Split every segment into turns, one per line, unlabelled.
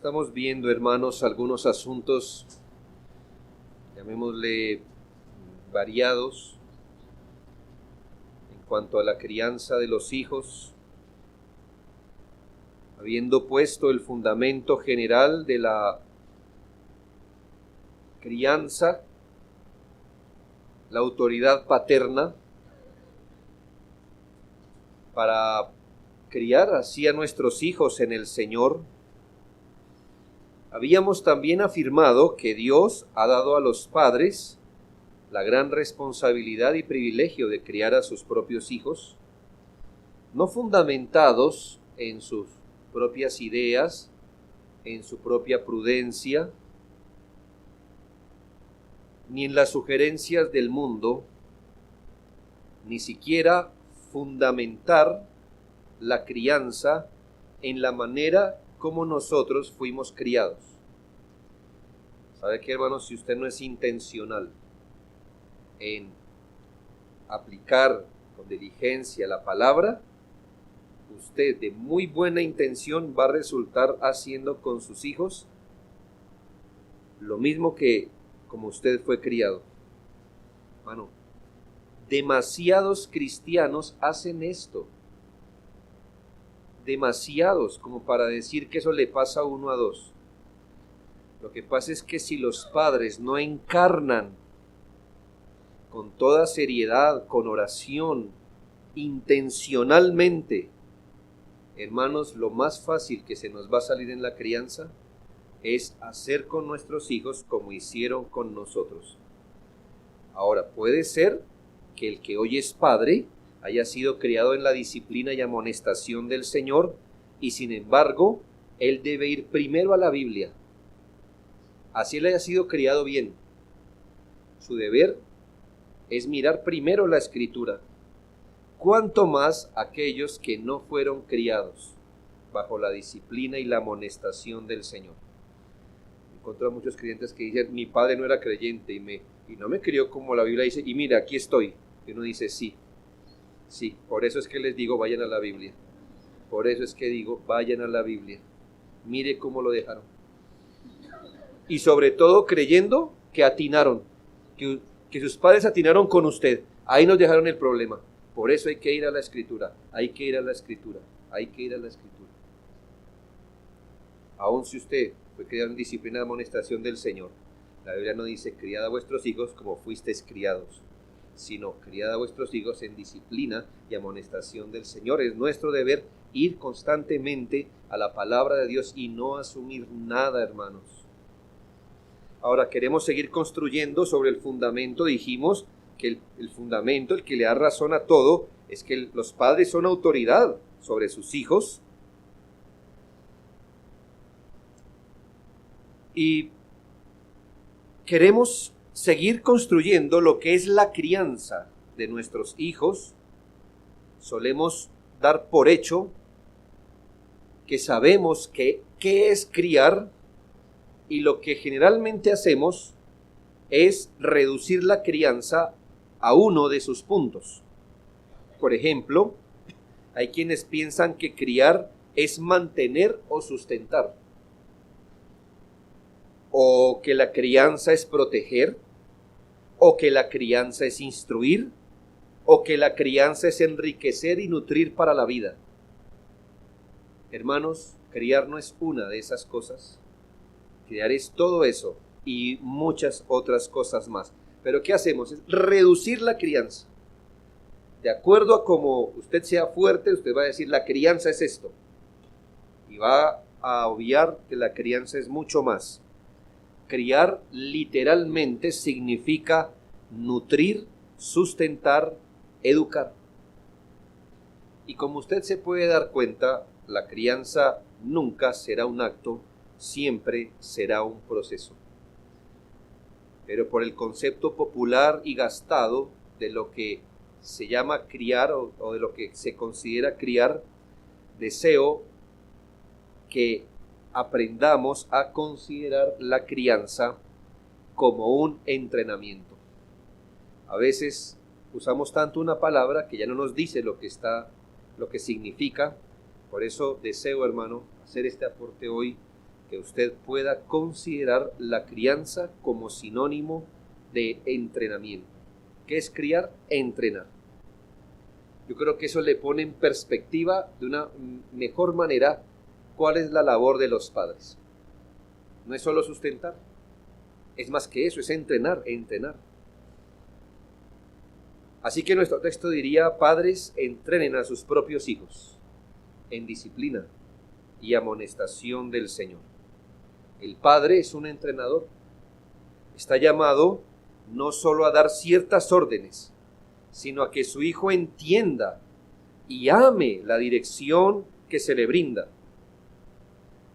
Estamos viendo, hermanos, algunos asuntos, llamémosle variados, en cuanto a la crianza de los hijos, habiendo puesto el fundamento general de la crianza, la autoridad paterna, para criar así a nuestros hijos en el Señor. Habíamos también afirmado que Dios ha dado a los padres la gran responsabilidad y privilegio de criar a sus propios hijos, no fundamentados en sus propias ideas, en su propia prudencia, ni en las sugerencias del mundo, ni siquiera fundamentar la crianza en la manera como nosotros fuimos criados. ¿Sabe qué, hermanos? Si usted no es intencional en aplicar con diligencia la palabra, usted de muy buena intención va a resultar haciendo con sus hijos lo mismo que como usted fue criado. Hermano, demasiados cristianos hacen esto. Demasiados como para decir que eso le pasa a uno a dos. Lo que pasa es que si los padres no encarnan con toda seriedad, con oración, intencionalmente, hermanos, lo más fácil que se nos va a salir en la crianza es hacer con nuestros hijos como hicieron con nosotros. Ahora, puede ser que el que hoy es padre haya sido criado en la disciplina y amonestación del Señor, y sin embargo, él debe ir primero a la Biblia. Así él haya sido criado bien. Su deber es mirar primero la Escritura. Cuanto más aquellos que no fueron criados bajo la disciplina y la amonestación del Señor. Encontré a muchos creyentes que dicen, mi padre no era creyente y no me crió como la Biblia dice, y mira, aquí estoy. Y uno dice, sí, por eso es que les digo, vayan a la Biblia. Por eso es que digo, vayan a la Biblia. Mire cómo lo dejaron. Y sobre todo creyendo que atinaron, que sus padres atinaron con usted. Ahí nos dejaron el problema. Por eso hay que ir a la Escritura, hay que ir a la Escritura, hay que ir a la Escritura. Aun si usted fue criado en disciplina de amonestación del Señor, la Biblia no dice, criad a vuestros hijos como fuisteis criados, sino criad a vuestros hijos en disciplina y amonestación del Señor. Es nuestro deber ir constantemente a la palabra de Dios y no asumir nada, hermanos. Ahora queremos seguir construyendo sobre el fundamento. Dijimos que el fundamento, el que le da razón a todo, es que los padres son autoridad sobre sus hijos. Y queremos seguir construyendo lo que es la crianza de nuestros hijos. Solemos dar por hecho que sabemos qué es criar, y lo que generalmente hacemos es reducir la crianza a uno de sus puntos. Por ejemplo, hay quienes piensan que criar es mantener o sustentar, o que la crianza es proteger, o que la crianza es instruir, o que la crianza es enriquecer y nutrir para la vida. Hermanos, criar no es una de esas cosas. Criar es todo eso y muchas otras cosas más. Pero ¿qué hacemos? Es reducir la crianza. De acuerdo a cómo usted sea fuerte, usted va a decir, la crianza es esto. Y va a obviar que la crianza es mucho más. Criar literalmente significa nutrir, sustentar, educar. Y como usted se puede dar cuenta, la crianza nunca será un acto, siempre será un proceso. Pero por el concepto popular y gastado de lo que se llama criar o de lo que se considera criar, deseo que aprendamos a considerar la crianza como un entrenamiento. A veces usamos tanto una palabra que ya no nos dice lo que significa. Por eso deseo, hermano, hacer este aporte hoy que usted pueda considerar la crianza como sinónimo de entrenamiento. ¿Qué es criar? Entrenar. Yo creo que eso le pone en perspectiva de una mejor manera cuál es la labor de los padres. No es solo sustentar, es más que eso, es entrenar. Así que nuestro texto diría: padres, entrenen a sus propios hijos en disciplina y amonestación del Señor. El padre es un entrenador. Está llamado no solo a dar ciertas órdenes, sino a que su hijo entienda y ame la dirección que se le brinda.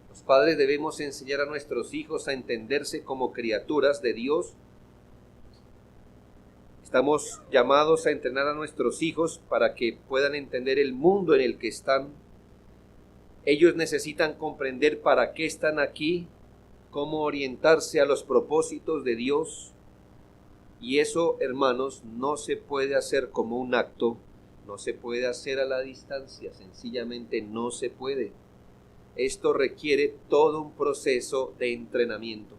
Los padres debemos enseñar a nuestros hijos a entenderse como criaturas de Dios. Estamos llamados a entrenar a nuestros hijos para que puedan entender el mundo en el que están. Ellos necesitan comprender para qué están aquí, cómo orientarse a los propósitos de Dios. Y eso, hermanos, no se puede hacer como un acto, no se puede hacer a la distancia, sencillamente no se puede. Esto requiere todo un proceso de entrenamiento.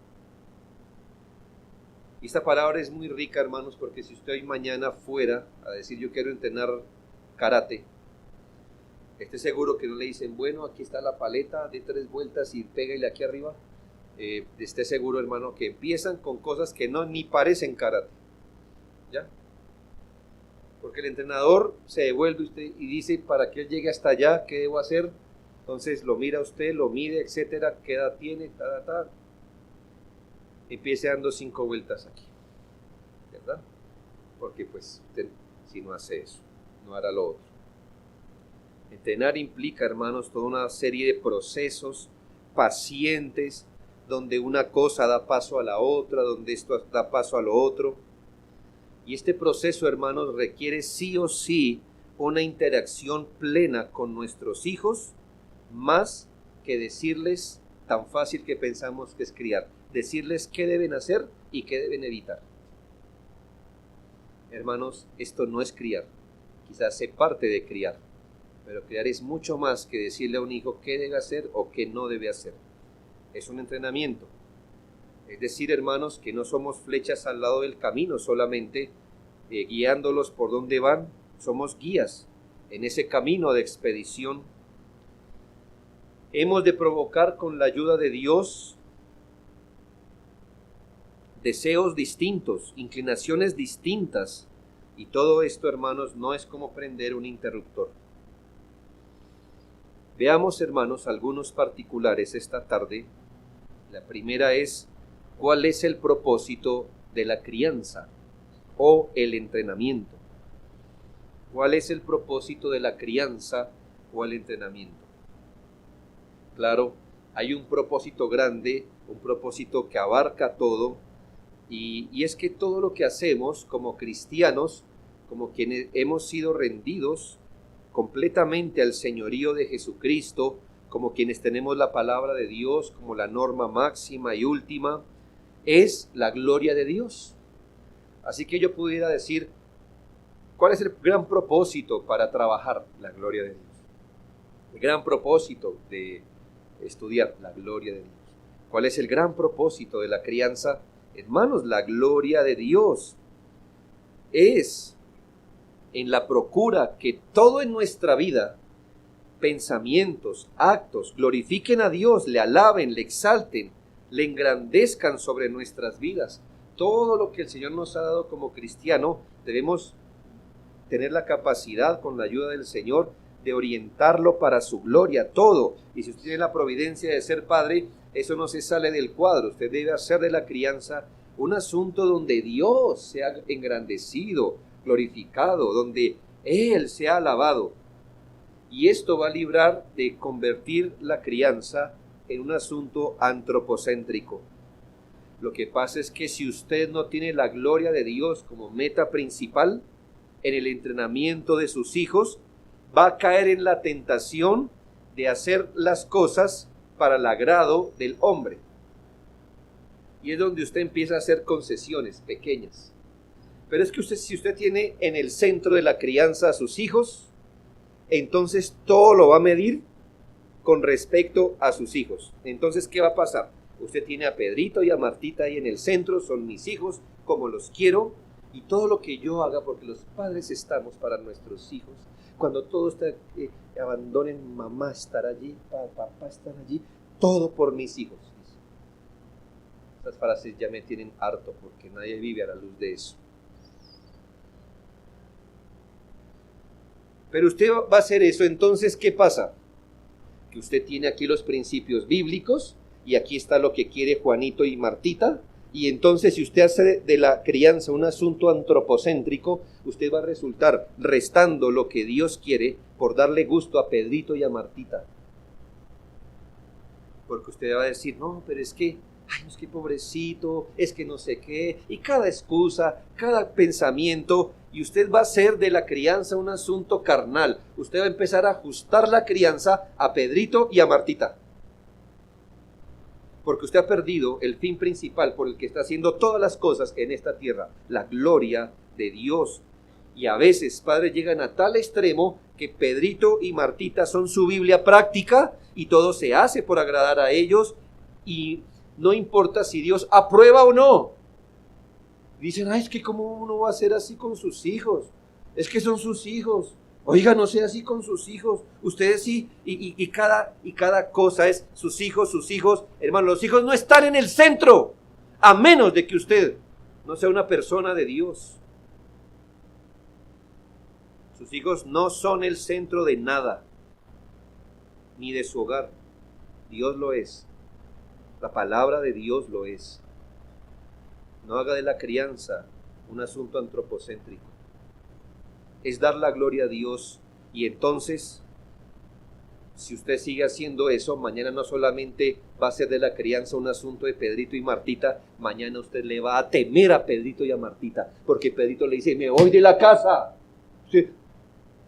Y esta palabra es muy rica, hermanos, porque si usted hoy mañana fuera a decir: yo quiero entrenar karate, esté seguro que no le dicen: bueno, aquí está la paleta, de 3 vueltas y pégale aquí arriba. Esté seguro, hermano, que empiezan con cosas que no ni parecen karate, ¿ya? Porque el entrenador se devuelve usted y dice: para que él llegue hasta allá, ¿qué debo hacer? Entonces lo mira usted, lo mide, etcétera, ¿qué edad tiene? Empiece dando 5 vueltas aquí, ¿verdad? Porque pues usted, si no hace eso, no hará lo otro. Entrenar implica, hermanos, toda una serie de procesos pacientes, donde una cosa da paso a la otra, donde esto da paso a lo otro. Y este proceso, hermanos, requiere sí o sí una interacción plena con nuestros hijos, más que decirles tan fácil que pensamos que es criar, decirles qué deben hacer y qué deben evitar. Hermanos, esto no es criar, quizás sea parte de criar, pero criar es mucho más que decirle a un hijo qué debe hacer o qué no debe hacer. Es un entrenamiento. Es decir, hermanos, que no somos flechas al lado del camino solamente, guiándolos por donde van. Somos guías en ese camino de expedición. Hemos de provocar con la ayuda de Dios deseos distintos, inclinaciones distintas. Y todo esto, hermanos, no es como prender un interruptor. Veamos, hermanos, algunos particulares esta tarde. La primera es: ¿cuál es el propósito de la crianza o el entrenamiento? ¿Cuál es el propósito de la crianza o el entrenamiento? Claro, hay un propósito grande, un propósito que abarca todo, y es que todo lo que hacemos como cristianos, como quienes hemos sido rendidos completamente al señorío de Jesucristo, como quienes tenemos la palabra de Dios como la norma máxima y última, es la gloria de Dios. Así que yo pudiera decir: ¿cuál es el gran propósito para trabajar? La gloria de Dios. El gran propósito de estudiar, la gloria de Dios. ¿Cuál es el gran propósito de la crianza? Hermanos, la gloria de Dios es en la procura que todo en nuestra vida, pensamientos, actos, glorifiquen a Dios, le alaben, le exalten, le engrandezcan sobre nuestras vidas. Todo lo que el Señor nos ha dado como cristiano, debemos tener la capacidad, con la ayuda del Señor, de orientarlo para su gloria, todo. Y si usted tiene la providencia de ser padre, eso no se sale del cuadro. Usted debe hacer de la crianza un asunto donde Dios sea engrandecido, glorificado, donde Él sea alabado. Y esto va a librar de convertir la crianza en un asunto antropocéntrico. Lo que pasa es que si usted no tiene la gloria de Dios como meta principal en el entrenamiento de sus hijos, va a caer en la tentación de hacer las cosas para el agrado del hombre. Y es donde usted empieza a hacer concesiones pequeñas. Pero es que si usted tiene en el centro de la crianza a sus hijos, entonces todo lo va a medir con respecto a sus hijos. Entonces, ¿qué va a pasar? Usted tiene a Pedrito y a Martita ahí en el centro, son mis hijos, como los quiero, y todo lo que yo haga, porque los padres estamos para nuestros hijos. Cuando todo está, abandonen, mamá estar allí, papá estar allí, todo por mis hijos. Estas frases ya me tienen harto porque nadie vive a la luz de eso. Pero usted va a hacer eso, entonces, ¿qué pasa? Que usted tiene aquí los principios bíblicos y aquí está lo que quiere Juanito y Martita. Y entonces, si usted hace de la crianza un asunto antropocéntrico, usted va a resultar restando lo que Dios quiere por darle gusto a Pedrito y a Martita. Porque usted va a decir, no, pero es que, ay, es que pobrecito, es que no sé qué, y cada excusa, cada pensamiento, y usted va a hacer de la crianza un asunto carnal. Usted va a empezar a ajustar la crianza a Pedrito y a Martita. Porque usted ha perdido el fin principal por el que está haciendo todas las cosas en esta tierra, la gloria de Dios. Y a veces, padres, llegan a tal extremo que Pedrito y Martita son su Biblia práctica y todo se hace por agradar a ellos y no importa si Dios aprueba o no. Dicen, ay, es que cómo uno va a ser así con sus hijos, es que son sus hijos. Oiga, no sea así con sus hijos. Ustedes sí, y cada cosa es sus hijos. Hermano, los hijos no están en el centro, a menos de que usted no sea una persona de Dios. Sus hijos no son el centro de nada, ni de su hogar. Dios lo es. La palabra de Dios lo es. No haga de la crianza un asunto antropocéntrico. Es dar la gloria a Dios, y entonces, si usted sigue haciendo eso, mañana no solamente va a ser de la crianza un asunto de Pedrito y Martita, mañana usted le va a temer a Pedrito y a Martita, porque Pedrito le dice, me voy de la casa. Usted,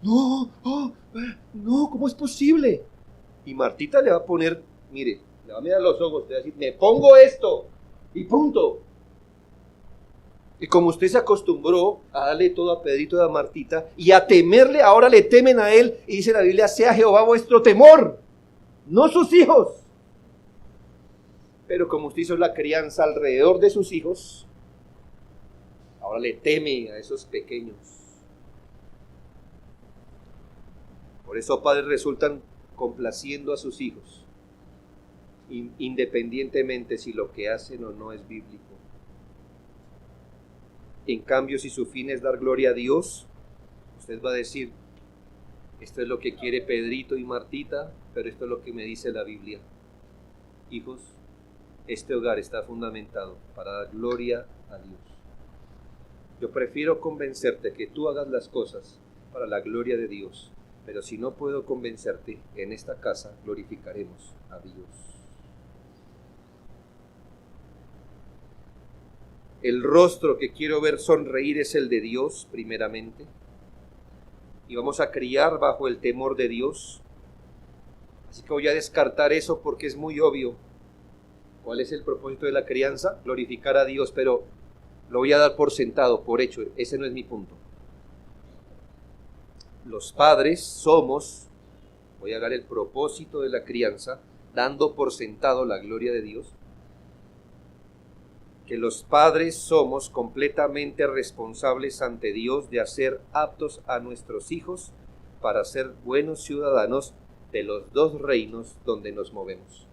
no, ¿cómo es posible? Y Martita le va a poner, mire, le va a mirar los ojos, le va a decir, me pongo esto, y punto. Y como usted se acostumbró a darle todo a Pedrito y a Martita y a temerle, ahora le temen a él, y dice la Biblia, sea Jehová vuestro temor, no sus hijos. Pero como usted hizo la crianza alrededor de sus hijos, ahora le teme a esos pequeños. Por eso padres resultan complaciendo a sus hijos, independientemente si lo que hacen o no es bíblico. En cambio, si su fin es dar gloria a Dios, usted va a decir, esto es lo que quiere Pedrito y Martita, pero esto es lo que me dice la Biblia. Hijos, este hogar está fundamentado para dar gloria a Dios. Yo prefiero convencerte que tú hagas las cosas para la gloria de Dios, pero si no puedo convencerte, en esta casa glorificaremos a Dios. El rostro que quiero ver sonreír es el de Dios, primeramente. Y vamos a criar bajo el temor de Dios. Así que voy a descartar eso porque es muy obvio. ¿Cuál es el propósito de la crianza? Glorificar a Dios, pero lo voy a dar por sentado, por hecho. Ese no es mi punto. Los padres somos, voy a dar el propósito de la crianza, dando por sentado la gloria de Dios, que los padres somos completamente responsables ante Dios de hacer aptos a nuestros hijos para ser buenos ciudadanos de los dos reinos donde nos movemos.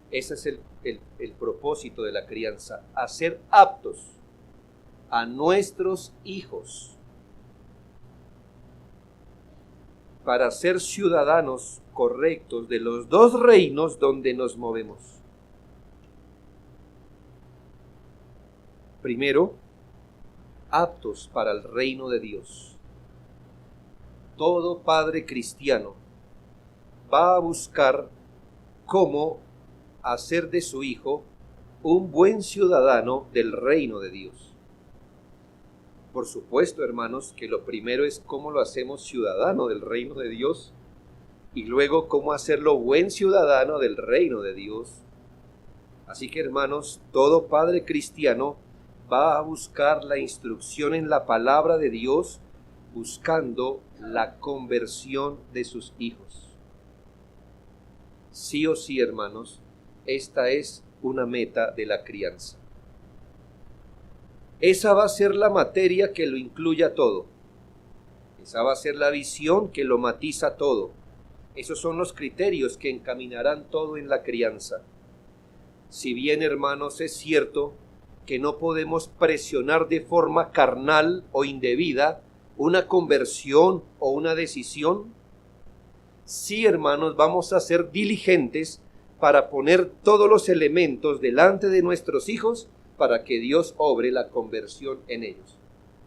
Ese es el propósito de la crianza, hacer aptos a nuestros hijos para ser ciudadanos correctos de los dos reinos donde nos movemos. Primero, aptos para el reino de Dios. Todo padre cristiano va a buscar cómo hacer de su hijo un buen ciudadano del reino de Dios. Por supuesto, hermanos, que lo primero es cómo lo hacemos ciudadano del reino de Dios y luego cómo hacerlo buen ciudadano del reino de Dios. Así que, hermanos, todo padre cristiano va a buscar la instrucción en la palabra de Dios, buscando la conversión de sus hijos. Sí o sí, hermanos, esta es una meta de la crianza. Esa va a ser la materia que lo incluya todo. Esa va a ser la visión que lo matiza todo. Esos son los criterios que encaminarán todo en la crianza. Si bien, hermanos, es cierto que no podemos presionar de forma carnal o indebida una conversión o una decisión, sí, hermanos, vamos a ser diligentes para poner todos los elementos delante de nuestros hijos para que Dios obre la conversión en ellos.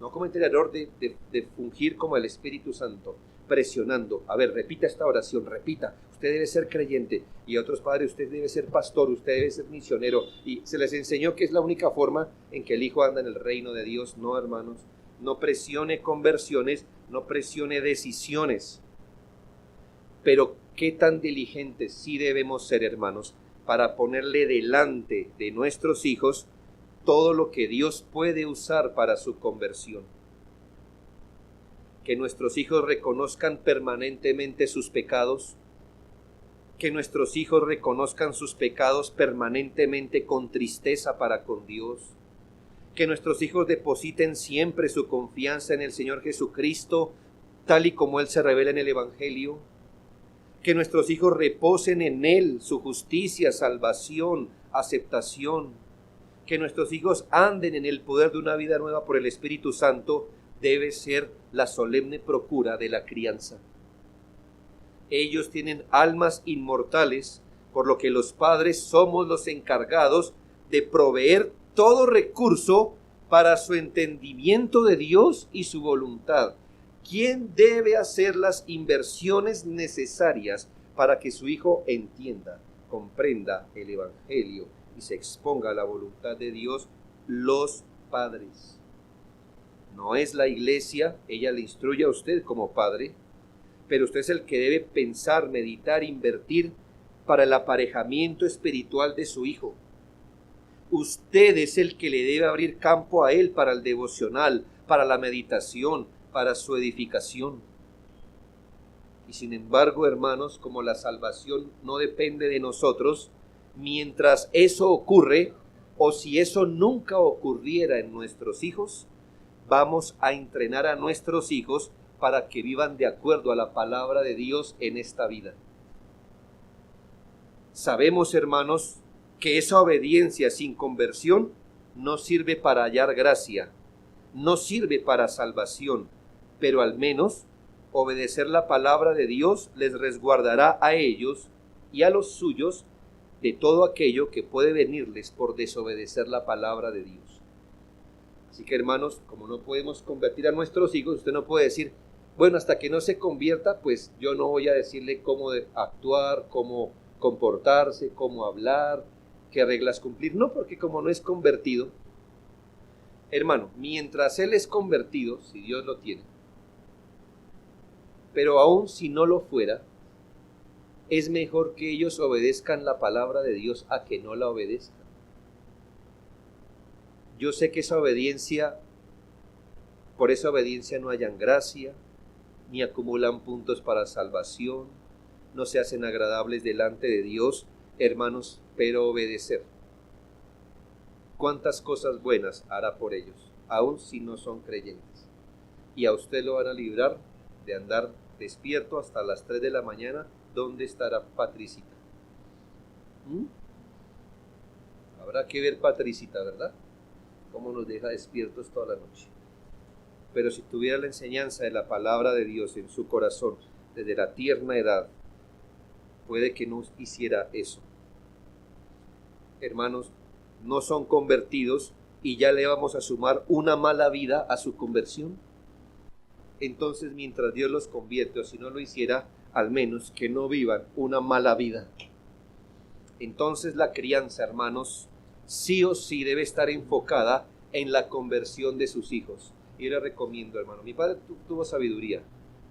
No cometen el error de fungir como el Espíritu Santo, presionando. A ver, repita esta oración, repita. Usted debe ser creyente. Y otros padres, usted debe ser pastor, usted debe ser misionero. Y se les enseñó que es la única forma en que el hijo anda en el reino de Dios. No, hermanos. No presione conversiones, no presione decisiones. Pero qué tan diligentes sí debemos ser, hermanos, para ponerle delante de nuestros hijos todo lo que Dios puede usar para su conversión. Que nuestros hijos reconozcan permanentemente sus pecados, que nuestros hijos reconozcan sus pecados permanentemente con tristeza para con Dios, que nuestros hijos depositen siempre su confianza en el Señor Jesucristo, tal y como Él se revela en el Evangelio, que nuestros hijos reposen en Él su justicia, salvación, aceptación, que nuestros hijos anden en el poder de una vida nueva por el Espíritu Santo, debe ser la solemne procura de la crianza. Ellos tienen almas inmortales, por lo que los padres somos los encargados de proveer todo recurso para su entendimiento de Dios y su voluntad. ¿Quién debe hacer las inversiones necesarias para que su hijo entienda, comprenda el Evangelio y se exponga a la voluntad de Dios? Los padres. No es la iglesia, ella le instruye a usted como padre, pero usted es el que debe pensar, meditar, invertir para el aparejamiento espiritual de su hijo. Usted es el que le debe abrir campo a él para el devocional, para la meditación, para su edificación. Y sin embargo, hermanos, como la salvación no depende de nosotros, mientras eso ocurre, o si eso nunca ocurriera en nuestros hijos, vamos a entrenar a nuestros hijos para que vivan de acuerdo a la palabra de Dios en esta vida. Sabemos, hermanos, que esa obediencia sin conversión no sirve para hallar gracia, no sirve para salvación, pero al menos obedecer la palabra de Dios les resguardará a ellos y a los suyos de todo aquello que puede venirles por desobedecer la palabra de Dios. Así que, hermanos, como no podemos convertir a nuestros hijos, usted no puede decir, bueno, hasta que no se convierta, pues yo no voy a decirle cómo actuar, cómo comportarse, cómo hablar, qué reglas cumplir. No, porque como no es convertido, hermano, mientras él es convertido, si Dios lo tiene, pero aún si no lo fuera, es mejor que ellos obedezcan la palabra de Dios a que no la obedezcan. Yo sé que por esa obediencia no hayan gracia, ni acumulan puntos para salvación, no se hacen agradables delante de Dios, hermanos, pero obedecer. ¿Cuántas cosas buenas hará por ellos, aun si no son creyentes? Y a usted lo van a librar de andar despierto hasta las 3 de la mañana. ¿Dónde estará Patricita? Habrá que ver Patricita, ¿verdad? Cómo nos deja despiertos toda la noche. Pero si tuviera la enseñanza de la palabra de Dios en su corazón desde la tierna edad, puede que no hiciera eso. Hermanos, no son convertidos y ya le vamos a sumar una mala vida a su conversión. Entonces, mientras Dios los convierte, o si no lo hiciera, al menos que no vivan una mala vida. Entonces la crianza, hermanos, sí o sí debe estar enfocada en la conversión de sus hijos. Y yo le recomiendo, hermano, mi padre tuvo sabiduría.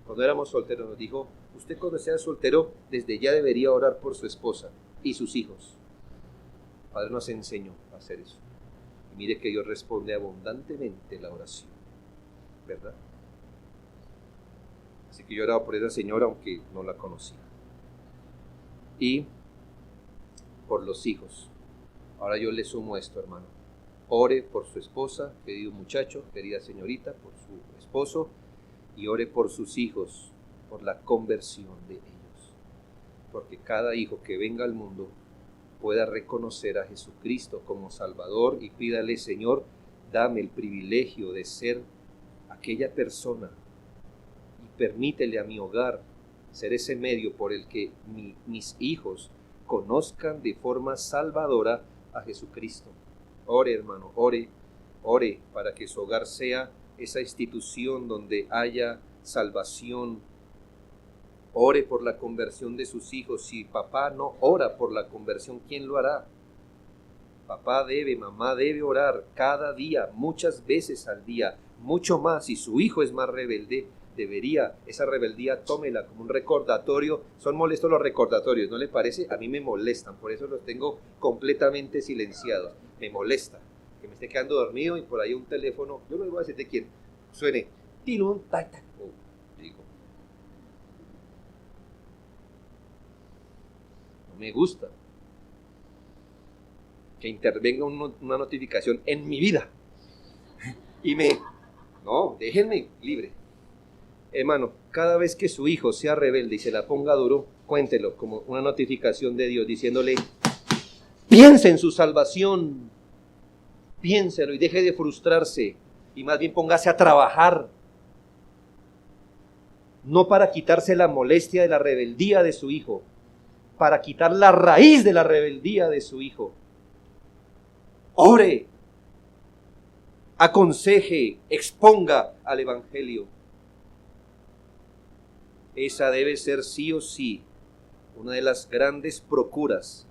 Cuando éramos solteros nos dijo, usted cuando sea soltero, desde ya debería orar por su esposa y sus hijos. El padre nos enseñó a hacer eso. Y mire que Dios responde abundantemente la oración, ¿verdad? Así que yo oraba por esa señora, aunque no la conocía. Y por los hijos. Ahora yo le sumo esto, hermano. Ore por su esposa, querido muchacho, querida señorita, por su esposo, y ore por sus hijos, por la conversión de ellos. Porque cada hijo que venga al mundo pueda reconocer a Jesucristo como Salvador y pídale: Señor, dame el privilegio de ser aquella persona y permítele a mi hogar ser ese medio por el que mis hijos conozcan de forma salvadora a Jesucristo. Ore, hermano, ore para que su hogar sea esa institución donde haya salvación. Ore por la conversión de sus hijos. Si papá no ora por la conversión, ¿quién lo hará? Papá debe, mamá debe orar cada día, muchas veces al día, mucho más. Si su hijo es más rebelde, debería, esa rebeldía tómela como un recordatorio. Son molestos los recordatorios, ¿no le parece? A mí me molestan, por eso los tengo completamente silenciados. Me molesta que me esté quedando dormido y por ahí un teléfono, yo no le voy a decir de quién, suene, tilun, tac, tac. Digo, no me gusta que intervenga una notificación en mi vida y no, déjenme libre. Hermano, cada vez que su hijo sea rebelde y se la ponga duro, cuéntelo como una notificación de Dios diciéndole: piense en su salvación, piénselo y deje de frustrarse y más bien póngase a trabajar, no para quitarse la molestia de la rebeldía de su hijo, para quitar la raíz de la rebeldía de su hijo. Ore, aconseje, exponga al Evangelio. Esa debe ser sí o sí una de las grandes procuras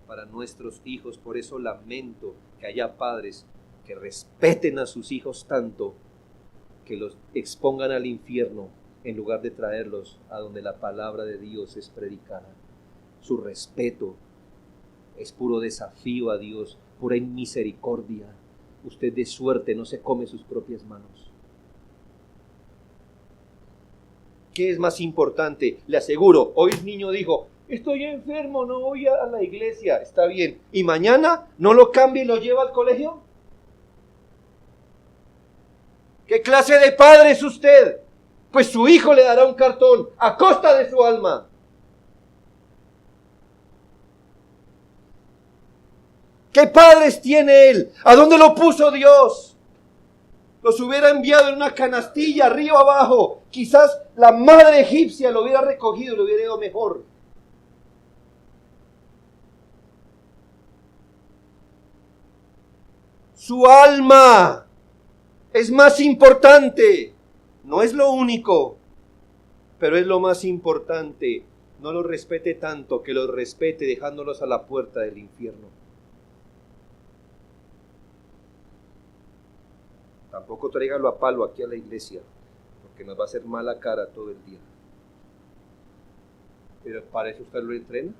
para nuestros hijos. Por eso lamento que haya padres que respeten a sus hijos tanto que los expongan al infierno en lugar de traerlos a donde la palabra de Dios es predicada. Su respeto es puro desafío a Dios, pura misericordia. Usted de suerte no se come sus propias manos. ¿Qué es más importante? Le aseguro, hoy el niño dijo: estoy enfermo, no voy a la iglesia. Está bien. ¿Y mañana no lo cambia y lo lleva al colegio? ¿Qué clase de padre es usted? Pues su hijo le dará un cartón a costa de su alma. ¿Qué padres tiene él? ¿A dónde lo puso Dios? Los hubiera enviado en una canastilla, arriba abajo. Quizás la madre egipcia lo hubiera recogido y lo hubiera ido mejor. Su alma es más importante. No es lo único, pero es lo más importante. No los respete tanto que los respete dejándolos a la puerta del infierno. Tampoco tráigalo a palo aquí a la iglesia, porque nos va a hacer mala cara todo el día. Pero para eso usted lo entrena,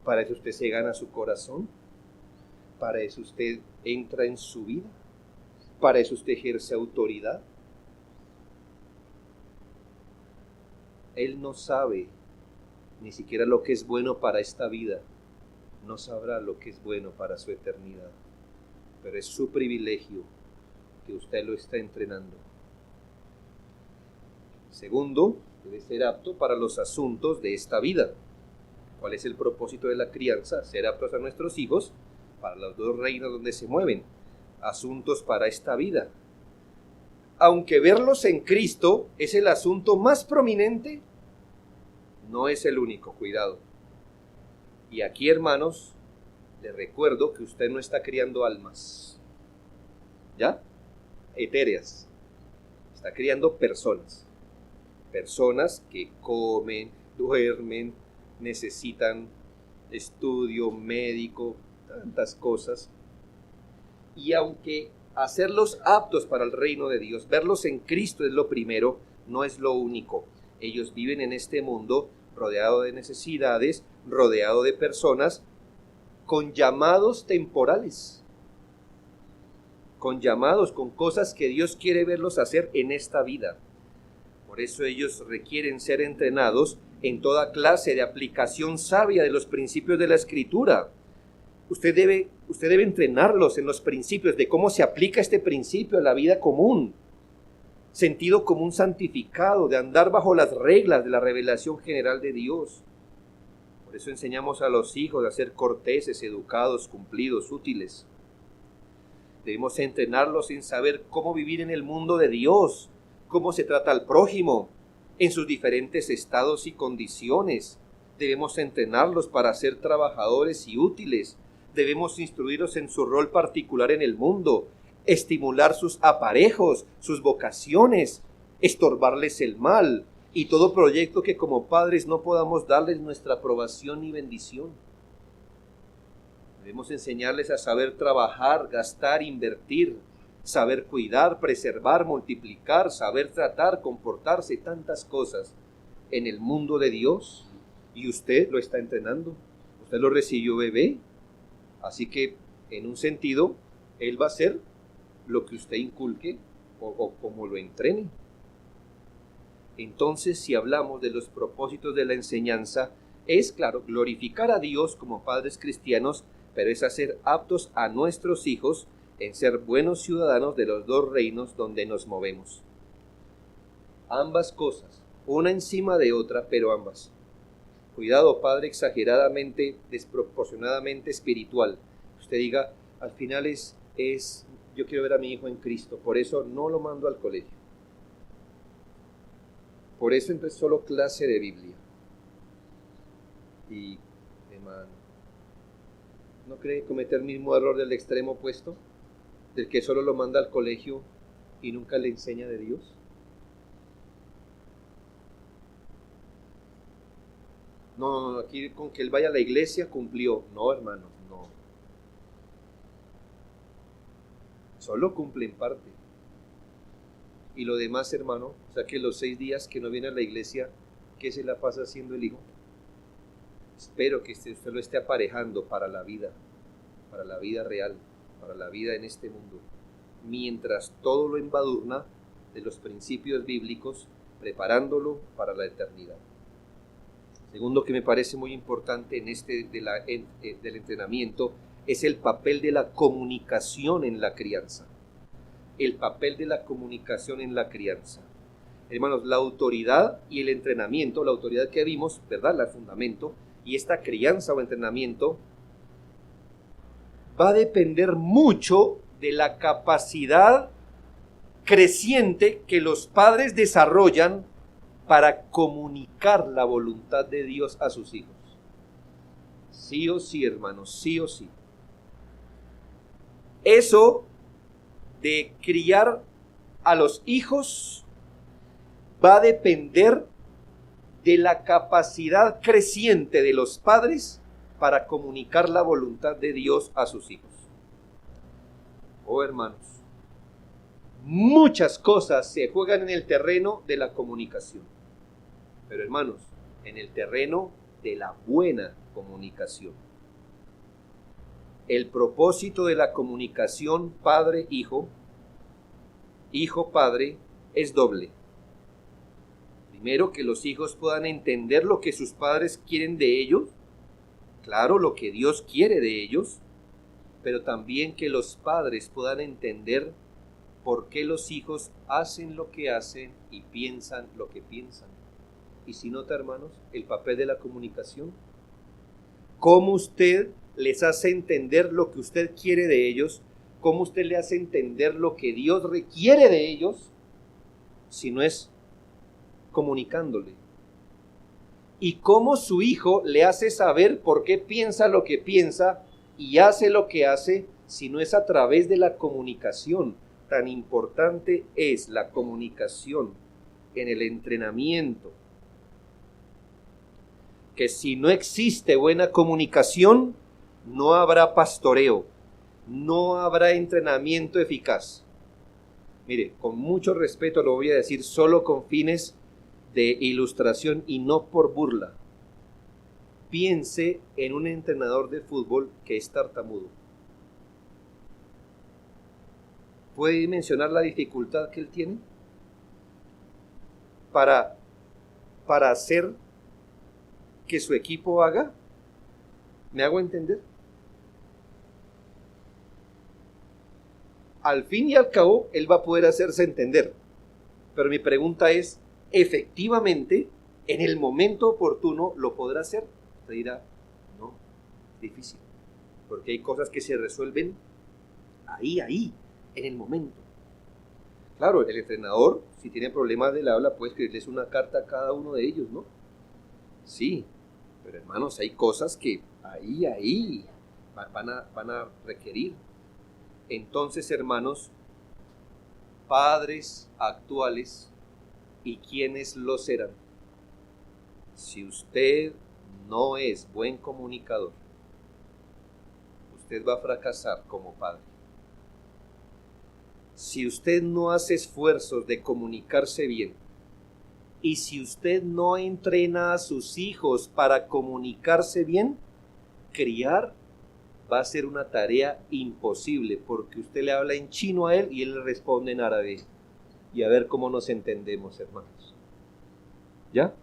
para eso usted se gana su corazón, para eso usted entra en su vida, para eso usted ejerce autoridad. Él no sabe ni siquiera lo que es bueno para esta vida, no sabrá lo que es bueno para su eternidad, pero es su privilegio que usted lo está entrenando. Segundo, debe ser apto para los asuntos de esta vida. ¿Cuál es el propósito de la crianza? Ser aptos a nuestros hijos para los dos reinos donde se mueven. Asuntos para esta vida. Aunque verlos en Cristo es el asunto más prominente, no es el único, cuidado. Y aquí, hermanos, les recuerdo que usted no está criando almas, ¿ya? Etéreas. Está criando personas. Personas que comen, duermen, necesitan estudio médico, tantas cosas. Y aunque hacerlos aptos para el reino de Dios, verlos en Cristo es lo primero, no es lo único. Ellos viven en este mundo rodeado de necesidades, rodeado de personas con llamados temporales, con llamados, con cosas que Dios quiere verlos hacer en esta vida. Por eso ellos requieren ser entrenados en toda clase de aplicación sabia de los principios de la Escritura. Usted debe entrenarlos en los principios de cómo se aplica este principio a la vida común. Sentido común santificado, de andar bajo las reglas de la revelación general de Dios. Por eso enseñamos a los hijos a ser corteses, educados, cumplidos, útiles. Debemos entrenarlos en saber cómo vivir en el mundo de Dios, cómo se trata al prójimo, en sus diferentes estados y condiciones. Debemos entrenarlos para ser trabajadores y útiles. Debemos instruirlos en su rol particular en el mundo, estimular sus aparejos, sus vocaciones, estorbarles el mal y todo proyecto que como padres no podamos darles nuestra aprobación y bendición. Debemos enseñarles a saber trabajar, gastar, invertir, saber cuidar, preservar, multiplicar, saber tratar, comportarse, tantas cosas en el mundo de Dios. Y usted lo está entrenando, usted lo recibió bebé, así que en un sentido, él va a hacer lo que usted inculque o como lo entrene. Entonces, si hablamos de los propósitos de la enseñanza, es, claro, glorificar a Dios como padres cristianos, pero es hacer aptos a nuestros hijos en ser buenos ciudadanos de los dos reinos donde nos movemos. Ambas cosas, una encima de otra, pero ambas. Cuidado, padre exageradamente, desproporcionadamente espiritual. Usted diga, al final yo quiero ver a mi hijo en Cristo, por eso no lo mando al colegio. Por eso entonces solo clase de Biblia. Y, hermano, ¿no cree cometer el mismo error del extremo opuesto? Del que solo lo manda al colegio y nunca le enseña de Dios. No, aquí con que él vaya a la iglesia cumplió. No, hermanos, no. Solo cumple en parte. Y lo demás, hermano, o sea que los 6 días que no viene a la iglesia, ¿qué se la pasa haciendo el hijo? Espero que usted lo esté aparejando para la vida real, para la vida en este mundo, mientras todo lo embadurna de los principios bíblicos, preparándolo para la eternidad. Segundo que me parece muy importante en del entrenamiento es el papel de la comunicación en la crianza. El papel de la comunicación en la crianza. Hermanos, la autoridad y el entrenamiento, la autoridad que vimos, ¿verdad? El fundamento, y esta crianza o entrenamiento va a depender mucho de la capacidad creciente que los padres desarrollan para comunicar la voluntad de Dios a sus hijos. Sí o sí, hermanos, sí o sí. Eso de criar a los hijos va a depender de la capacidad creciente de los padres para comunicar la voluntad de Dios a sus hijos. Oh, hermanos, muchas cosas se juegan en el terreno de la comunicación, pero hermanos, en el terreno de la buena comunicación. El propósito de la comunicación padre-hijo, hijo-padre, es doble. Primero, que los hijos puedan entender lo que sus padres quieren de ellos, claro, lo que Dios quiere de ellos, pero también que los padres puedan entender por qué los hijos hacen lo que hacen y piensan lo que piensan. Y si nota, hermanos, el papel de la comunicación, cómo usted les hace entender lo que usted quiere de ellos, cómo usted le hace entender lo que Dios requiere de ellos, si no es comunicándole. Y cómo su hijo le hace saber por qué piensa lo que piensa y hace lo que hace, si no es a través de la comunicación. Tan importante es la comunicación en el entrenamiento, que si no existe buena comunicación, no habrá pastoreo, no habrá entrenamiento eficaz. Mire, con mucho respeto lo voy a decir, solo con fines de ilustración y no por burla. Piense en un entrenador de fútbol que es tartamudo. ¿Puede mencionar la dificultad que él tiene para hacer que su equipo haga? ¿Me hago entender? Al fin y al cabo, él va a poder hacerse entender. Pero mi pregunta es, ¿efectivamente, en el momento oportuno, lo podrá hacer? Usted dirá, no, es difícil. Porque hay cosas que se resuelven ahí, en el momento. Claro, el entrenador, si tiene problemas del habla, puede escribirles una carta a cada uno de ellos, ¿no? Sí, pero hermanos, hay cosas que ahí van a requerir. Entonces, hermanos, padres actuales y quienes lo serán, si usted no es buen comunicador, usted va a fracasar como padre. Si usted no hace esfuerzos de comunicarse bien, y si usted no entrena a sus hijos para comunicarse bien, criar va a ser una tarea imposible, porque usted le habla en chino a él y él le responde en árabe. Y a ver cómo nos entendemos, hermanos. ¿Ya?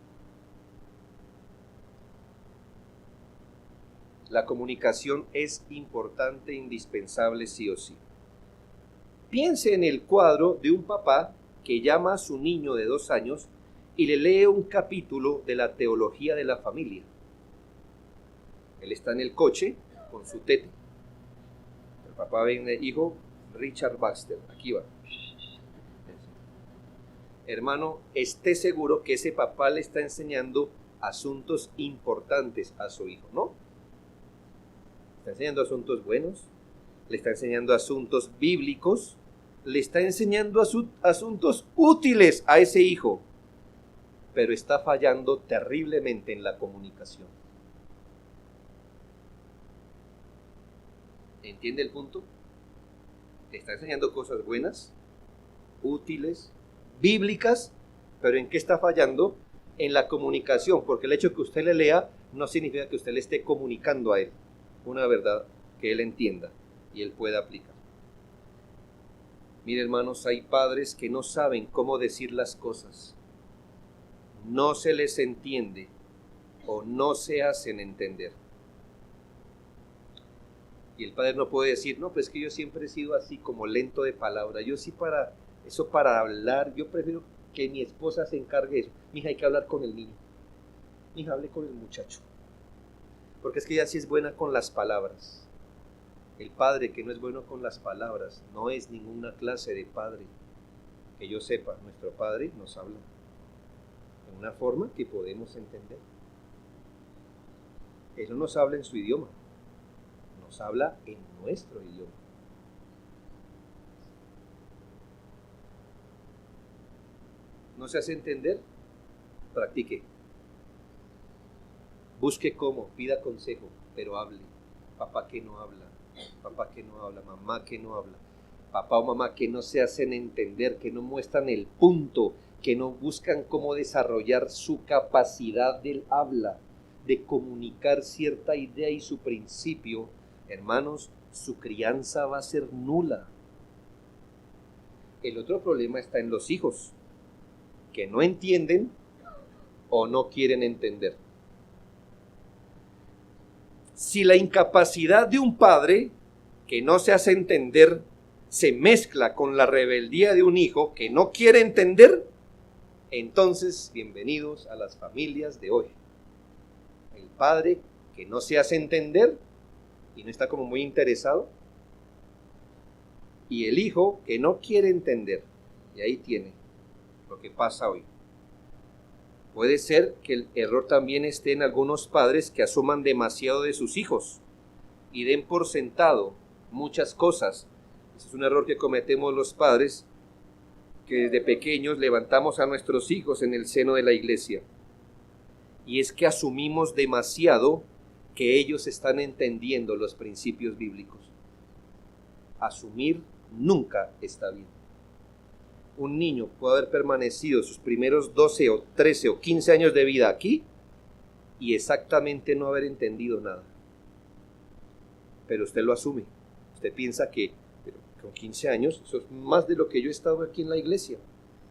La comunicación es importante, indispensable, sí o sí. Piense en el cuadro de un papá que llama a su niño de 2 años y le lee un capítulo de la teología de la familia. Él está en el coche con su tete. El papá viene, hijo, Richard Baxter, aquí va. Hermano, esté seguro que ese papá le está enseñando asuntos importantes a su hijo, ¿no? Le está enseñando asuntos buenos, le está enseñando asuntos bíblicos, le está enseñando asuntos útiles a ese hijo, pero está fallando terriblemente en la comunicación. ¿Entiende el punto? Le está enseñando cosas buenas, útiles, bíblicas, pero ¿en qué está fallando? En la comunicación, porque el hecho de que usted le lea no significa que usted le esté comunicando a él una verdad que él entienda y él pueda aplicar. Mire, hermanos, hay padres que no saben cómo decir las cosas, no se les entiende o no se hacen entender. Y el padre no puede decir, no, pues que yo siempre he sido así como lento de palabra, yo sí para hablar, yo prefiero que mi esposa se encargue de eso. Mija, hay que hablar con el niño. Mija, hable con el muchacho. Porque es que ella sí es buena con las palabras. El padre que no es bueno con las palabras no es ninguna clase de padre. Que yo sepa, nuestro padre nos habla de una forma que podemos entender. Él no nos habla en su idioma, nos habla en nuestro idioma. ¿No se hace entender? Practique. Busque cómo, pida consejo, pero hable. Papá que no habla, mamá que no habla, papá o mamá que no se hacen entender, que no muestran el punto, que no buscan cómo desarrollar su capacidad del habla, de comunicar cierta idea y su principio, hermanos, su crianza va a ser nula. El otro problema está en los hijos, que no entienden o no quieren entender. Si la incapacidad de un padre que no se hace entender se mezcla con la rebeldía de un hijo que no quiere entender, entonces bienvenidos a las familias de hoy. El padre que no se hace entender y no está como muy interesado, y el hijo que no quiere entender. Y ahí tiene lo que pasa hoy. Puede ser que el error también esté en algunos padres que asuman demasiado de sus hijos y den por sentado muchas cosas. Ese es un error que cometemos los padres, que desde pequeños levantamos a nuestros hijos en el seno de la iglesia. Y es que asumimos demasiado que ellos están entendiendo los principios bíblicos. Asumir nunca está bien. Un niño puede haber permanecido sus primeros 12 o 13 o 15 años de vida aquí y exactamente no haber entendido nada. Pero usted lo asume. Usted piensa que con 15 años, eso es más de lo que yo he estado aquí en la iglesia.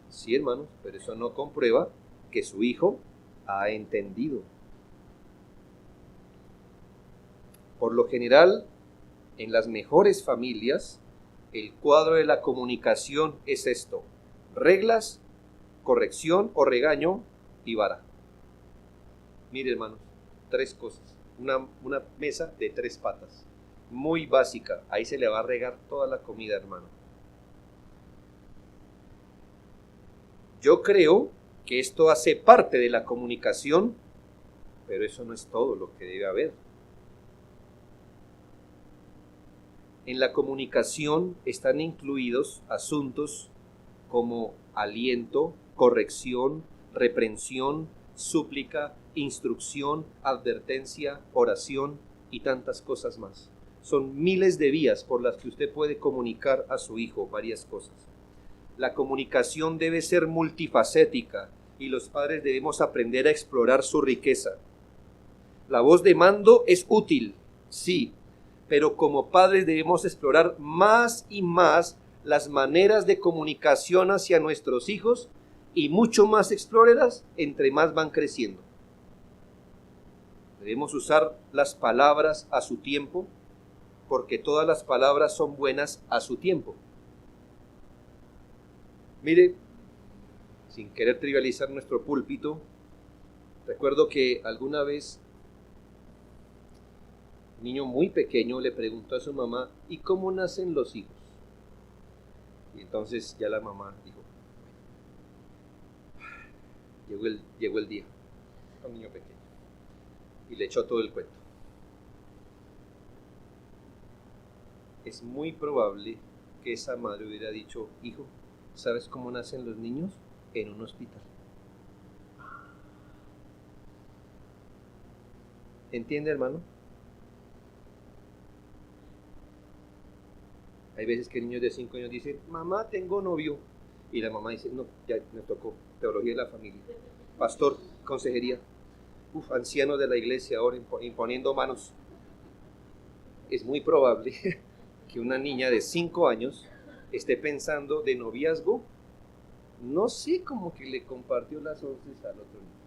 Sí, hermanos, pero eso no comprueba que su hijo ha entendido. Por lo general, en las mejores familias, el cuadro de la comunicación es esto: reglas, corrección o regaño y vara. Mire, hermanos, 3 cosas. Una mesa de 3 patas, muy básica. Ahí se le va a regar toda la comida, hermano. Yo creo que esto hace parte de la comunicación, pero eso no es todo lo que debe haber. En la comunicación están incluidos asuntos como aliento, corrección, reprensión, súplica, instrucción, advertencia, oración y tantas cosas más. Son miles de vías por las que usted puede comunicar a su hijo varias cosas. La comunicación debe ser multifacética y los padres debemos aprender a explorar su riqueza. La voz de mando es útil, sí, pero como padres debemos explorar más y más las maneras de comunicación hacia nuestros hijos y mucho más explorarlas entre más van creciendo. Debemos usar las palabras a su tiempo, porque todas las palabras son buenas a su tiempo. Mire, sin querer trivializar nuestro púlpito, recuerdo que alguna vez un niño muy pequeño le preguntó a su mamá: ¿y cómo nacen los hijos? Y entonces ya la mamá dijo: llegó el día, un niño pequeño, y le echó todo el cuento. Es muy probable que esa madre hubiera dicho: hijo, ¿sabes cómo nacen los niños? En un hospital. ¿Entiende, hermano? Hay veces que niños de 5 años dicen: mamá, tengo novio. Y la mamá dice: no, ya me tocó. Teología de la familia. Pastor, consejería. Ancianos de la iglesia ahora imponiendo manos. Es muy probable que una niña de 5 años esté pensando de noviazgo. No sé, como que le compartió las onces al otro niño.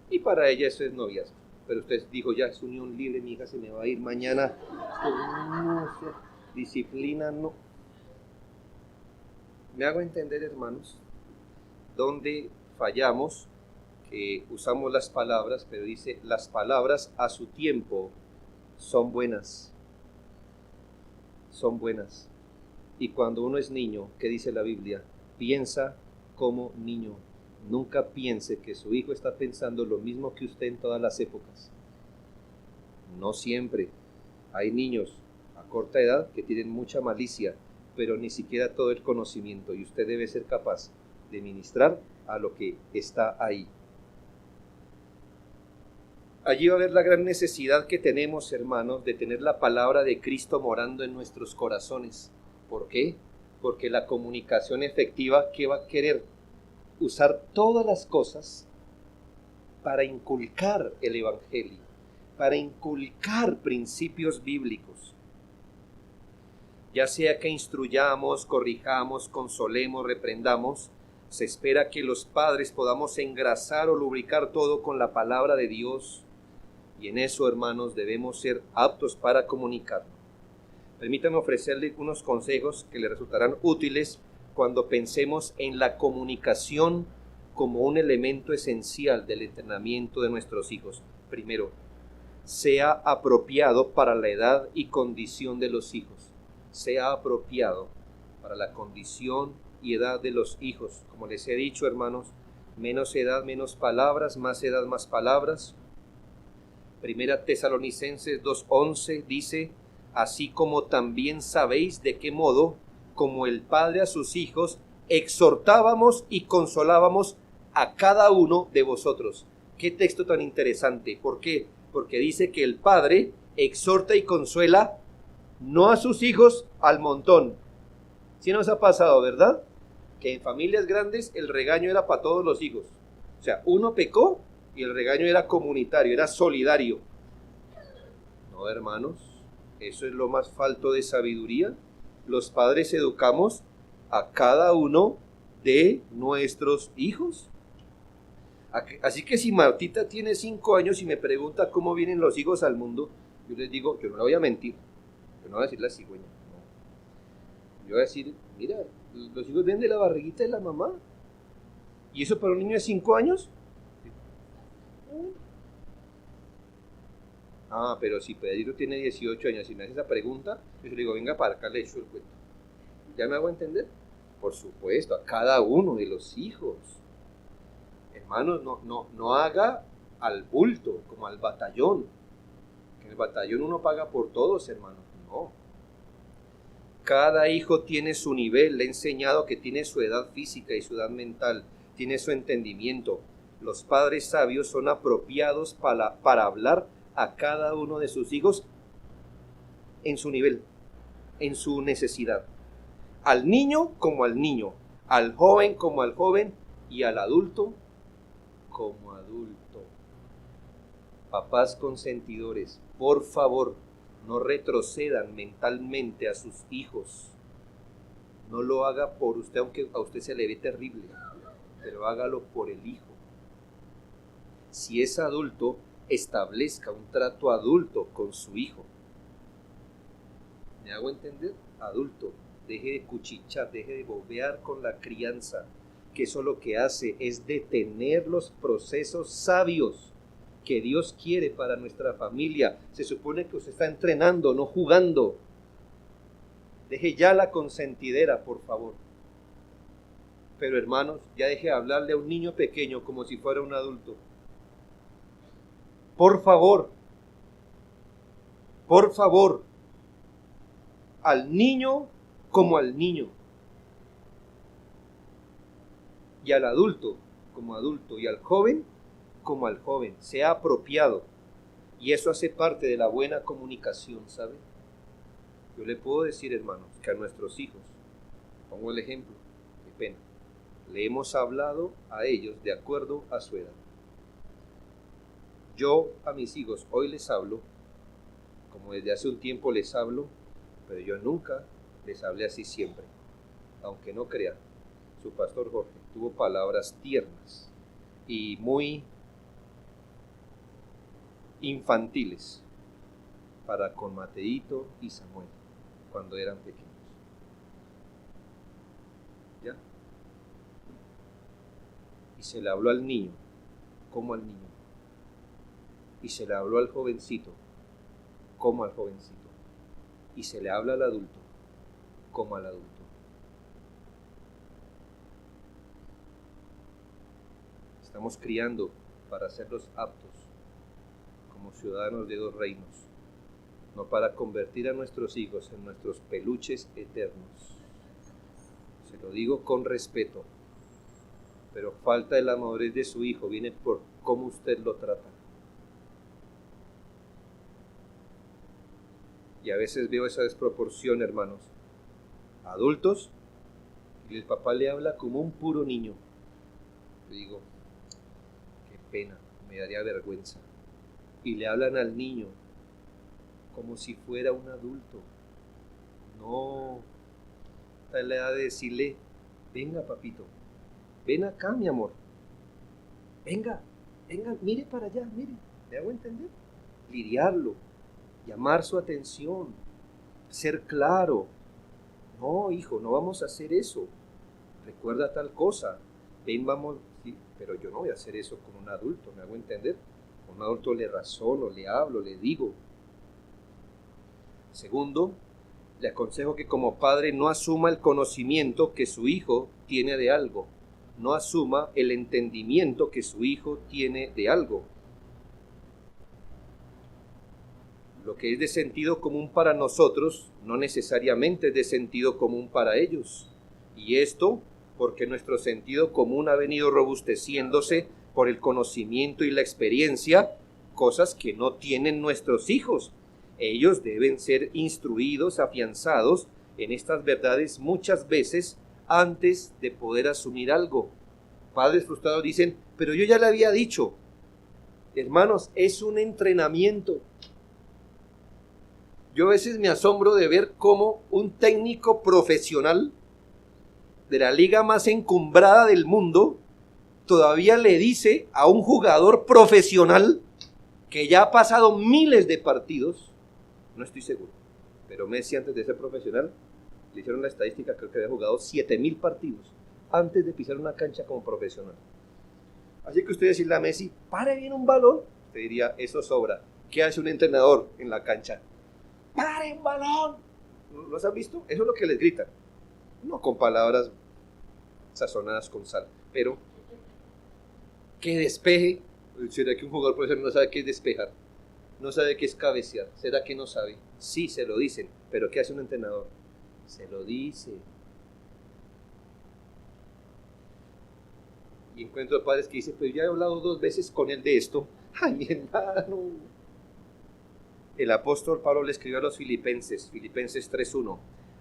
Y para ella eso es noviazgo. Pero usted dijo: ya es unión libre, mi hija se me va a ir mañana. No sé, disciplina no. ¿Me hago entender, hermanos? Donde fallamos, que usamos las palabras, pero dice: las palabras a su tiempo son buenas. Son buenas. Y cuando uno es niño, ¿qué dice la Biblia? Piensa como niño. Nunca piense que su hijo está pensando lo mismo que usted en todas las épocas. No siempre. Hay niños a corta edad que tienen mucha malicia, pero ni siquiera todo el conocimiento, y usted debe ser capaz de ministrar a lo que está ahí. Allí va a haber la gran necesidad que tenemos, hermanos, de tener la palabra de Cristo morando en nuestros corazones. ¿Por qué? Porque la comunicación efectiva, ¿qué va a querer? Usar todas las cosas para inculcar el evangelio, para inculcar principios bíblicos. Ya sea que instruyamos, corrijamos, consolemos, reprendamos, se espera que los padres podamos engrasar o lubricar todo con la palabra de Dios, y en eso, hermanos, debemos ser aptos para comunicar. Permítanme ofrecerle unos consejos que le resultarán útiles cuando pensemos en la comunicación como un elemento esencial del entrenamiento de nuestros hijos. Primero, sea apropiado para la edad y condición de los hijos. Sea apropiado para la condición y edad de los hijos. Como les he dicho, hermanos, menos edad, menos palabras, más edad, más palabras. Primera Tesalonicenses 2:11 dice: así como también sabéis de qué modo, como el Padre a sus hijos, exhortábamos y consolábamos a cada uno de vosotros. Qué texto tan interesante. ¿Por qué? Porque dice que el Padre exhorta y consuela no a sus hijos al montón. ¿Sí nos ha pasado, verdad? Que en familias grandes el regaño era para todos los hijos. O sea, uno pecó y el regaño era comunitario, era solidario. No, hermanos, eso es lo más falto de sabiduría. Los padres educamos a cada uno de nuestros hijos. Así que si Martita tiene 5 años y me pregunta cómo vienen los hijos al mundo, Yo les digo, yo no le voy a mentir, yo no voy a decir la cigüeña, no. Yo voy a decir, mira, los hijos vienen de la barriguita de la mamá. ¿Y eso para un niño de 5 años? Ah, pero si Pedrito tiene 18 años y me hace esa pregunta, yo le digo, venga para acá, le echo el cuento. ¿Ya me hago entender? Por supuesto, a cada uno de los hijos. Hermanos, no haga al bulto, como al batallón. Que en el batallón uno paga por todos, hermanos. No. Cada hijo tiene su nivel. Le he enseñado que tiene su edad física y su edad mental. Tiene su entendimiento. Los padres sabios son apropiados para hablar a cada uno de sus hijos en su nivel, en su necesidad. Al niño como al niño, al joven como al joven y al adulto como adulto. Papás consentidores, por favor, no retrocedan mentalmente a sus hijos. No lo haga por usted, aunque a usted se le ve terrible, pero hágalo por el hijo. Si es adulto, establezca un trato adulto con su hijo. ¿Me hago entender? Adulto, deje de cuchichar, deje de bobear con la crianza, que eso lo que hace es detener los procesos sabios que Dios quiere para nuestra familia. Se supone que usted está entrenando, no jugando. Deje ya la consentidera, por favor. Pero hermanos, ya deje de hablarle a un niño pequeño como si fuera un adulto. Por favor, al niño como al niño, y al adulto como adulto, y al joven como al joven, sea apropiado, y eso hace parte de la buena comunicación, ¿sabe? Yo le puedo decir, hermanos, que a nuestros hijos, pongo el ejemplo, qué pena, le hemos hablado a ellos de acuerdo a su edad. Yo a mis hijos hoy les hablo, como desde hace un tiempo les hablo, pero yo nunca les hablé así siempre. Aunque no crean, su pastor Jorge tuvo palabras tiernas y muy infantiles para con Mateito y Samuel cuando eran pequeños. ¿Ya? Y se le habló al niño como al niño. Y se le habló al jovencito como al jovencito. Y se le habla al adulto como al adulto. Estamos criando para hacerlos aptos como ciudadanos de 2 reinos, no para convertir a nuestros hijos en nuestros peluches eternos. Se lo digo con respeto, pero falta de la madurez de su hijo viene por cómo usted lo trata. Y a veces veo esa desproporción, hermanos. Adultos, y el papá le habla como un puro niño. Le digo, qué pena, me daría vergüenza. Y le hablan al niño como si fuera un adulto. No, está en la edad de decirle, venga papito, ven acá mi amor. Venga, mire para allá, mire, ¿me hago entender? Lidiarlo. Llamar su atención, ser claro. No, hijo, no vamos a hacer eso. Recuerda tal cosa. Ven, vamos. Sí, pero yo no voy a hacer eso con un adulto, ¿me hago entender? Con un adulto le razono, le hablo, le digo. Segundo, le aconsejo que como padre no asuma el conocimiento que su hijo tiene de algo. No asuma el entendimiento que su hijo tiene de algo. Lo que es de sentido común para nosotros no necesariamente es de sentido común para ellos. Y esto porque nuestro sentido común ha venido robusteciéndose por el conocimiento y la experiencia, cosas que no tienen nuestros hijos. Ellos deben ser instruidos, afianzados en estas verdades muchas veces antes de poder asumir algo. Padres frustrados dicen, pero yo ya le había dicho. Hermanos, es un entrenamiento. Yo a veces me asombro de ver cómo un técnico profesional de la liga más encumbrada del mundo todavía le dice a un jugador profesional que ya ha pasado miles de partidos no estoy seguro, pero Messi antes de ser profesional, le hicieron la estadística, creo que había jugado 7.000 partidos antes de pisar una cancha como profesional. Así que usted decirle a Messi, pare bien un balón, te diría, eso sobra. ¿Qué hace un entrenador en la cancha? ¡Pare un balón! ¿Los han visto? Eso es lo que les gritan. No con palabras sazonadas con sal, pero que despeje. ¿Será que un jugador profesional no sabe qué es despejar? No sabe qué es cabecear. ¿Será que no sabe? Sí, se lo dicen, pero ¿qué hace un entrenador? Se lo dice. Y encuentro padres que dicen, pues ya he hablado 2 veces con él de esto. ¡Ay, mi hermano! El apóstol Pablo le escribió a los Filipenses 3:1.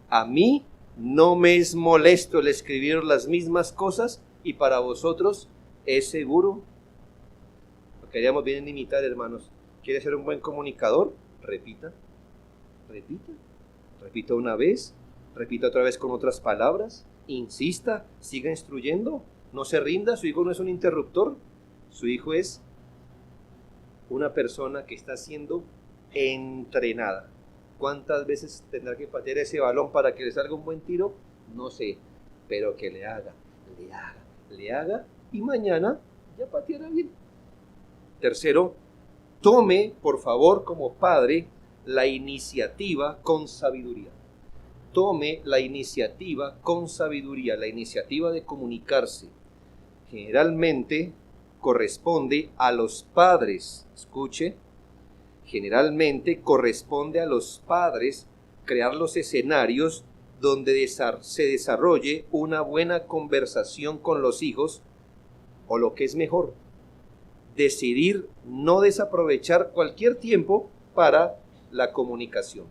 A mí no me es molesto el escribir las mismas cosas y para vosotros es seguro. Lo que haríamos bien en imitar, hermanos. ¿Quiere ser un buen comunicador? Repita. Repita una vez, repita otra vez con otras palabras, insista, siga instruyendo, no se rinda. Su hijo no es un interruptor, su hijo es una persona que está siendo entrenada. ¿Cuántas veces tendrá que patear ese balón para que le salga un buen tiro? No sé, pero que le haga, y mañana ya pateará bien. Tercero, tome, por favor, como padre, la iniciativa con sabiduría. Tome la iniciativa con sabiduría, la iniciativa de comunicarse. Generalmente corresponde a los padres, escuche, generalmente corresponde a los padres crear los escenarios donde se desarrolle una buena conversación con los hijos, o lo que es mejor, decidir no desaprovechar cualquier tiempo para la comunicación.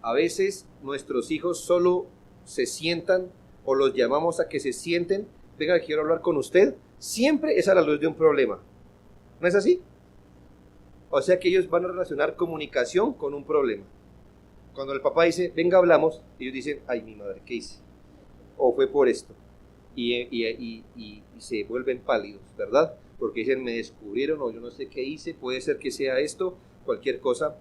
A veces nuestros hijos solo se sientan o los llamamos a que se sienten, venga, quiero hablar con usted, siempre es a la luz de un problema. ¿No es así? O sea que ellos van a relacionar comunicación con un problema. Cuando el papá dice, venga, hablamos, ellos dicen, ay, mi madre, ¿qué hice? O fue por esto. Y se vuelven pálidos, ¿verdad? Porque dicen, me descubrieron o yo no sé qué hice, puede ser que sea esto, cualquier cosa.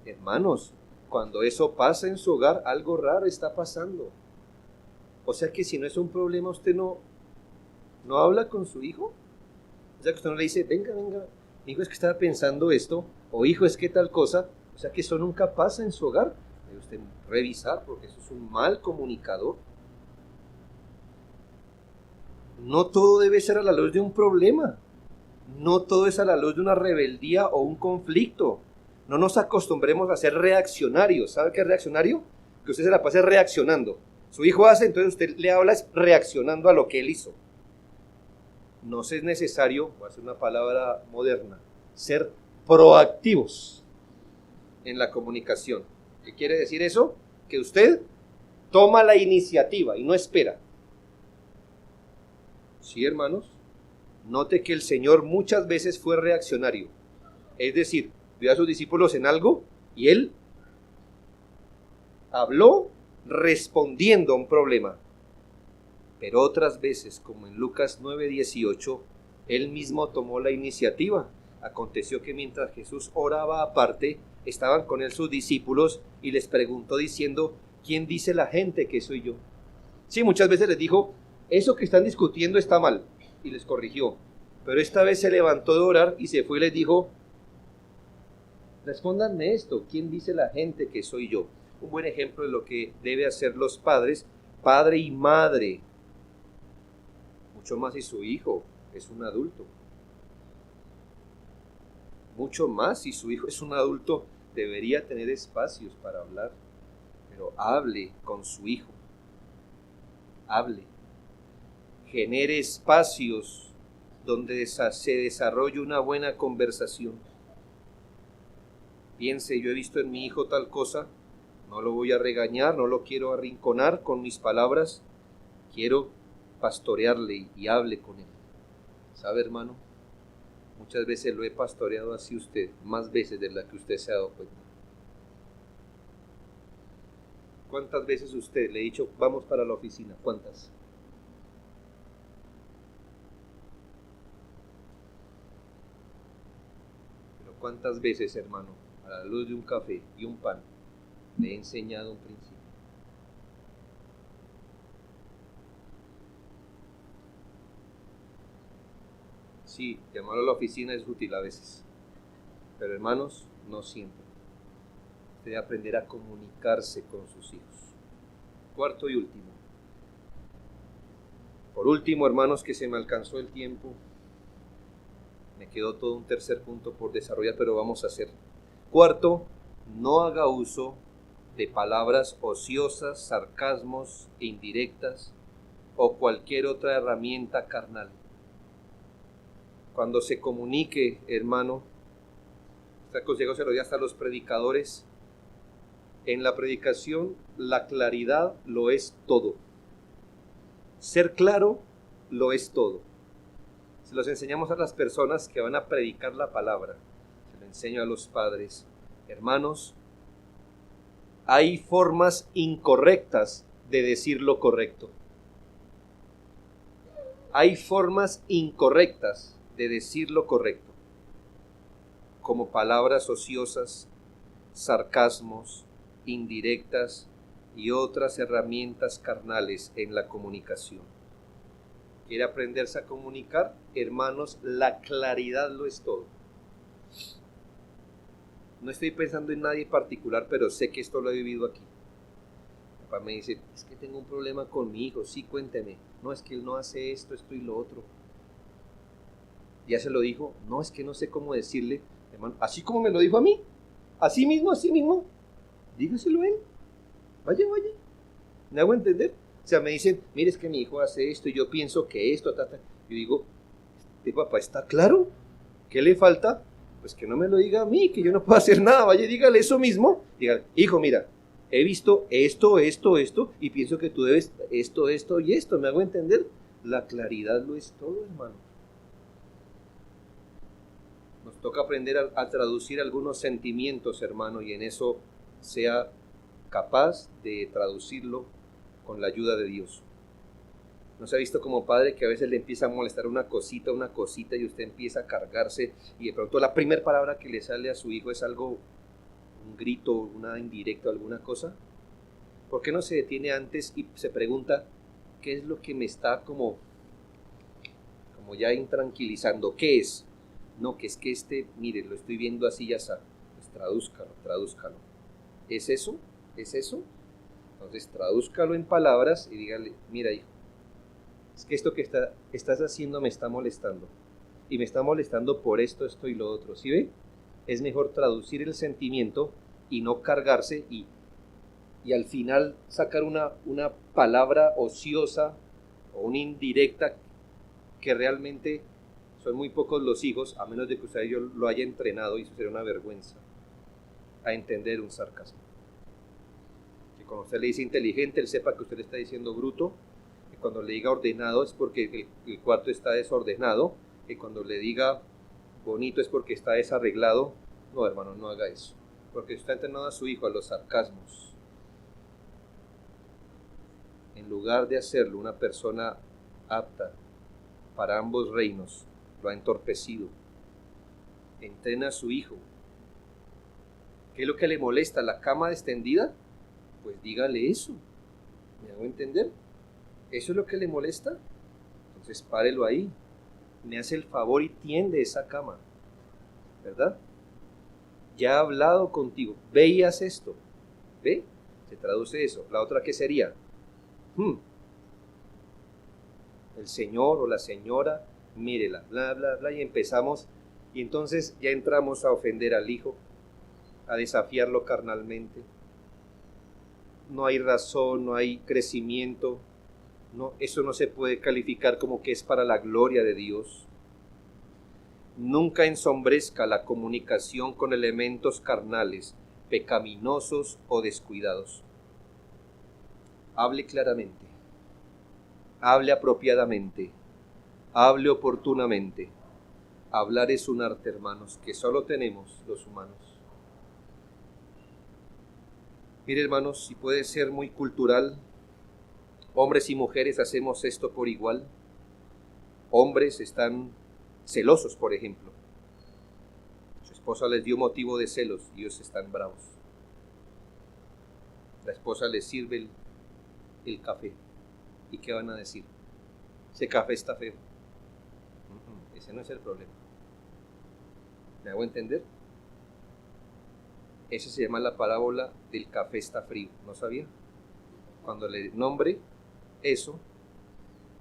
Hermanos, cuando eso pasa en su hogar, algo raro está pasando. O sea que si no es un problema, usted no habla con su hijo. O sea que usted no le dice, venga, hijo, es que estaba pensando esto, o hijo, es que tal cosa. O sea que eso nunca pasa en su hogar. Debe usted revisar, porque eso es un mal comunicador. No todo debe ser a la luz de un problema. No todo es a la luz de una rebeldía o un conflicto. No nos acostumbremos a ser reaccionarios. ¿Sabe qué es reaccionario? Que usted se la pase reaccionando. Su hijo hace, entonces usted le habla reaccionando a lo que él hizo. No es necesario, voy a hacer una palabra moderna, ser proactivos en la comunicación. ¿Qué quiere decir eso? Que usted toma la iniciativa y no espera. Sí, hermanos, note que el Señor muchas veces fue reaccionario. Es decir, vio a sus discípulos en algo y Él habló respondiendo a un problema. Pero otras veces, como en Lucas 9:18, Él mismo tomó la iniciativa. Aconteció que mientras Jesús oraba aparte, estaban con Él sus discípulos y les preguntó diciendo, ¿quién dice la gente que soy yo? Sí, muchas veces les dijo, eso que están discutiendo está mal, y les corrigió. Pero esta vez se levantó de orar y se fue y les dijo, respóndanme esto, ¿quién dice la gente que soy yo? Un buen ejemplo de lo que debe hacer los padres, padre y madre, mucho más si su hijo es un adulto. Mucho más si su hijo es un adulto, debería tener espacios para hablar, pero hable con su hijo. Hable. Genere espacios donde se desarrolle una buena conversación. Piense, yo he visto en mi hijo tal cosa, no lo voy a regañar, no lo quiero arrinconar con mis palabras, quiero pastorearle y hable con él. ¿Sabe, hermano? Muchas veces lo he pastoreado así usted, más veces de las que usted se ha dado cuenta. ¿Cuántas veces usted le he dicho, vamos para la oficina? ¿Cuántas? Pero ¿cuántas veces, hermano, a la luz de un café y un pan, le he enseñado un principio. Sí, llamarlo a la oficina es útil a veces, pero hermanos, no siempre. Usted debe aprender a comunicarse con sus hijos. Cuarto y último. Por último, hermanos, que se me alcanzó el tiempo. Me quedó todo un tercer punto por desarrollar, pero vamos a hacer. Cuarto, no haga uso de palabras ociosas, sarcasmos, indirectas o cualquier otra herramienta carnal. Cuando se comunique, hermano, este consejo se lo doy hasta a los predicadores. En la predicación, la claridad lo es todo. Ser claro lo es todo. Se los enseñamos a las personas que van a predicar la palabra. Se lo enseño a los padres. Hermanos, hay formas incorrectas de decir lo correcto. Hay formas incorrectas de decir lo correcto, como palabras ociosas, sarcasmos, indirectas y otras herramientas carnales en la comunicación. ¿Quiere aprenderse a comunicar? Hermanos, la claridad lo es todo. No estoy pensando en nadie particular, pero sé que esto lo he vivido aquí. Mi papá me dice, es que tengo un problema con mi hijo. Sí, cuénteme. No, es que él no hace esto y lo otro. Ya se lo dijo. No, es que no sé cómo decirle. Hermano, así como me lo dijo a mí. Así mismo. Dígaselo a él. Vaya. ¿Me hago entender? O sea, me dicen, mire, es que mi hijo hace esto y yo pienso que esto, Yo digo, ¿este papá está claro? ¿Qué le falta? Pues que no me lo diga a mí, que yo no puedo hacer nada. Vaya, dígale eso mismo. Dígale, hijo, mira, he visto esto, y pienso que tú debes esto y esto. ¿Me hago entender? La claridad lo es todo, hermano. Nos toca aprender a traducir algunos sentimientos, hermano, y en eso sea capaz de traducirlo con la ayuda de Dios. ¿No se ha visto como padre que a veces le empieza a molestar una cosita y usted empieza a cargarse y de pronto la primera palabra que le sale a su hijo es algo, un grito, una indirecta, alguna cosa? ¿Por qué no se detiene antes y se pregunta qué es lo que me está como ya intranquilizando? ¿Qué es? No, que es que mire, lo estoy viendo así ya está. Pues tradúzcalo. ¿Es eso? Entonces tradúzcalo en palabras y dígale, mira hijo, es que esto que estás haciendo me está molestando. Y me está molestando por esto y lo otro. ¿Sí ve? Es mejor traducir el sentimiento y no cargarse y al final sacar una palabra ociosa o una indirecta que realmente son muy pocos los hijos, a menos de que usted lo haya entrenado, y eso sería una vergüenza, a entender un sarcasmo. Que cuando usted le dice inteligente, él sepa que usted le está diciendo bruto. Que cuando le diga ordenado es porque el cuarto está desordenado. Que cuando le diga bonito es porque está desarreglado. No, hermano, no haga eso, porque usted ha entrenado a su hijo a los sarcasmos. En lugar de hacerlo una persona apta para ambos reinos, lo ha entorpecido. Entrena a su hijo. ¿Qué es lo que le molesta? ¿La cama extendida? Pues dígale eso. ¿Me hago entender? ¿Eso es lo que le molesta? Entonces párelo ahí. Me hace el favor y tiende esa cama. ¿Verdad? Ya ha hablado contigo. Ve y haz esto. ¿Ve? Se traduce eso. La otra, ¿qué sería? El señor o la señora, mírela, bla, bla, bla, y empezamos. Y entonces ya entramos a ofender al hijo, a desafiarlo carnalmente. No hay razón, no hay crecimiento. No, eso no se puede calificar como que es para la gloria de Dios. Nunca ensombrezca la comunicación con elementos carnales, pecaminosos o descuidados. Hable claramente, hable apropiadamente, hable oportunamente. Hablar es un arte, hermanos, que solo tenemos los humanos. Mire, hermanos, si puede ser muy cultural, hombres y mujeres hacemos esto por igual. Hombres están celosos, por ejemplo. esposa les dio motivo de celos y ellos están bravos. La esposa les sirve el café. ¿Y qué van a decir? Ese café está feo. Ese no es el problema. ¿Me hago entender? Esa se llama la parábola del café está frío. ¿No sabía? Cuando le nombre eso,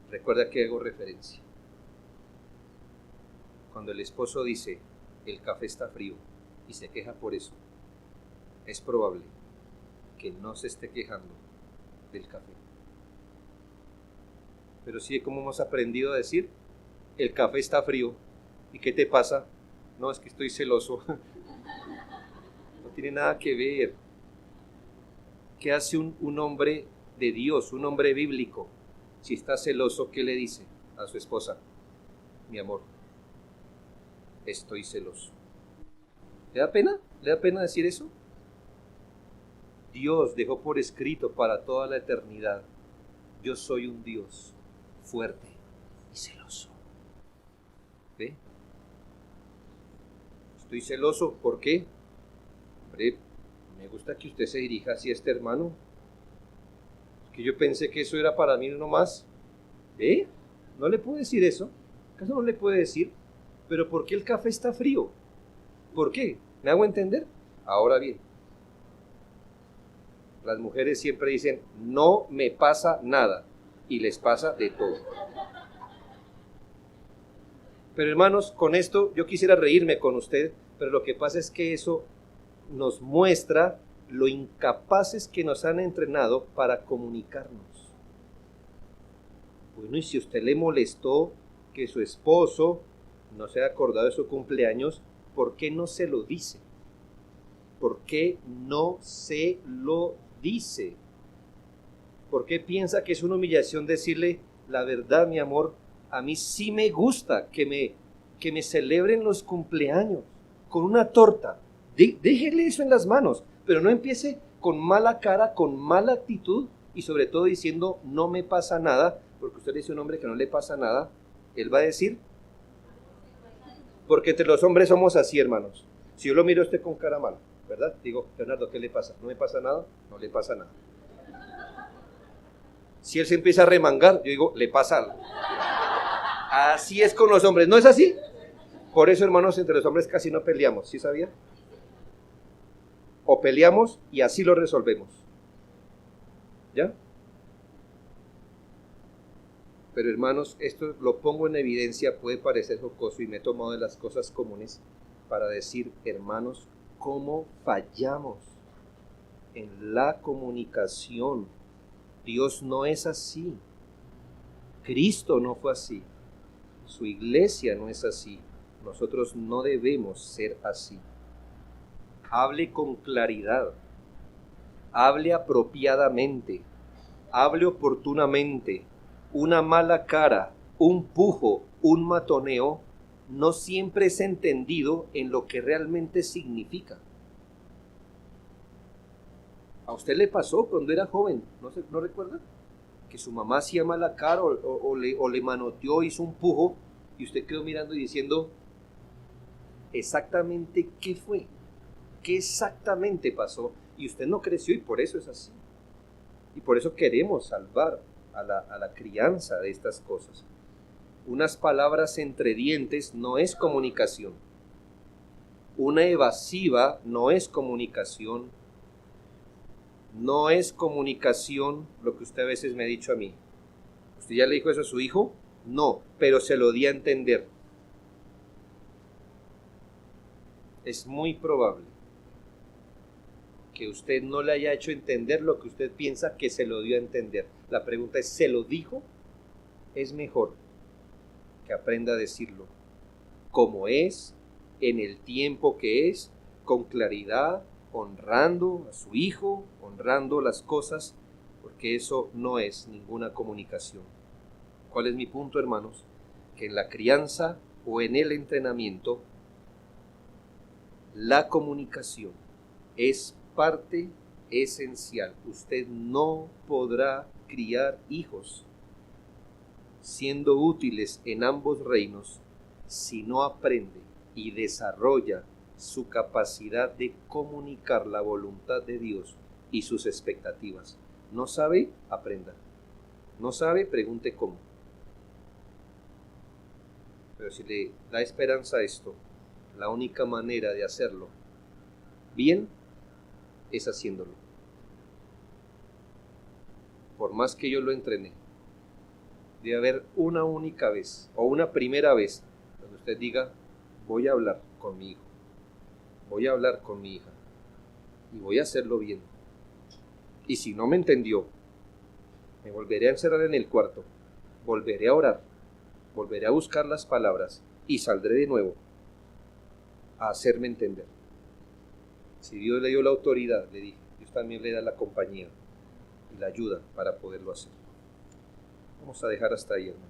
recuerda que hago referencia. Cuando el esposo dice, el café está frío, y se queja por eso, es probable que no se esté quejando del café. Pero sí, como hemos aprendido a decir, el café está frío. ¿Y qué te pasa? No, es que estoy celoso. No tiene nada que ver. ¿Qué hace un hombre de Dios, un hombre bíblico? Si está celoso, ¿qué le dice a su esposa? Mi amor, estoy celoso. ¿Le da pena? ¿Le da pena decir eso? Dios dejó por escrito para toda la eternidad: yo soy un Dios fuerte y celoso. ¿Ve? Estoy celoso, ¿por qué? Hombre, me gusta que usted se dirija así a este hermano. Es que yo pensé que eso era para mí nomás. ¿Eh? ¿No le puedo decir eso? ¿Acaso no le puede decir? ¿Pero por qué el café está frío? ¿Por qué? ¿Me hago entender? Ahora bien, las mujeres siempre dicen, no me pasa nada, y les pasa de todo. Pero hermanos, con esto yo quisiera reírme con usted, pero lo que pasa es que eso nos muestra lo incapaces que nos han entrenado para comunicarnos. Bueno, y si a usted le molestó que su esposo no se haya acordado de su cumpleaños, ¿por qué no se lo dice? ¿Por qué no se lo dice? ¿Por qué piensa que es una humillación decirle la verdad, mi amor? A mí sí me gusta que me celebren los cumpleaños con una torta. Déjele eso en las manos, pero no empiece con mala cara, con mala actitud y sobre todo diciendo no me pasa nada, porque usted le dice a un hombre que no le pasa nada, él va a decir, porque entre los hombres somos así, hermanos. Si yo lo miro a usted con cara mala, ¿verdad? Digo, Leonardo, ¿qué le pasa? ¿No me pasa nada? No le pasa nada. Si él se empieza a remangar, yo digo, le pasa algo. Así es con los hombres, ¿no es así? Por eso, hermanos, entre los hombres casi no peleamos, ¿sí sabía? O peleamos y así lo resolvemos. ¿Ya? Pero hermanos, esto lo pongo en evidencia, puede parecer jocoso y me he tomado de las cosas comunes para decir, hermanos, cómo fallamos en la comunicación. Dios no es así. Cristo no fue así. Su iglesia no es así. Nosotros no debemos ser así. Hable con claridad. Hable apropiadamente. Hable oportunamente. Una mala cara, un pujo, un matoneo, no siempre es entendido en lo que realmente significa. ¿A usted le pasó cuando era joven? ¿No recuerda? Que su mamá hacía mala cara o le manoteó, hizo un pujo y usted quedó mirando y diciendo exactamente qué fue, qué exactamente pasó, y usted no creció y por eso es así. Y por eso queremos salvar a la crianza de estas cosas. Unas palabras entre dientes no es comunicación. Una evasiva no es comunicación. No es comunicación lo que usted a veces me ha dicho a mí. ¿Usted ya le dijo eso a su hijo? No, pero se lo di a entender. Es muy probable que usted no le haya hecho entender lo que usted piensa que se lo dio a entender. La pregunta es, ¿se lo dijo? Es mejor que aprenda a decirlo como es, en el tiempo que es, con claridad, honrando a su hijo, honrando las cosas, porque eso no es ninguna comunicación. ¿Cuál es mi punto, hermanos? Que en la crianza o en el entrenamiento, la comunicación es parte esencial. Usted no podrá criar hijos siendo útiles en ambos reinos si no aprende y desarrolla su capacidad de comunicar la voluntad de Dios y sus expectativas. ¿No sabe? Aprenda. ¿No sabe? Pregunte cómo. Pero si le da esperanza a esto, la única manera de hacerlo bien es haciéndolo. Por más que yo lo entrene, debe haber una única vez o una primera vez donde usted diga: voy a hablar con mi hijo, voy a hablar con mi hija y voy a hacerlo bien. Y si no me entendió, me volveré a encerrar en el cuarto, volveré a orar, volveré a buscar las palabras y saldré de nuevo a hacerme entender. Si Dios le dio la autoridad, le dije, Dios también le da la compañía y la ayuda para poderlo hacer. Vamos a dejar hasta ahí, hermano.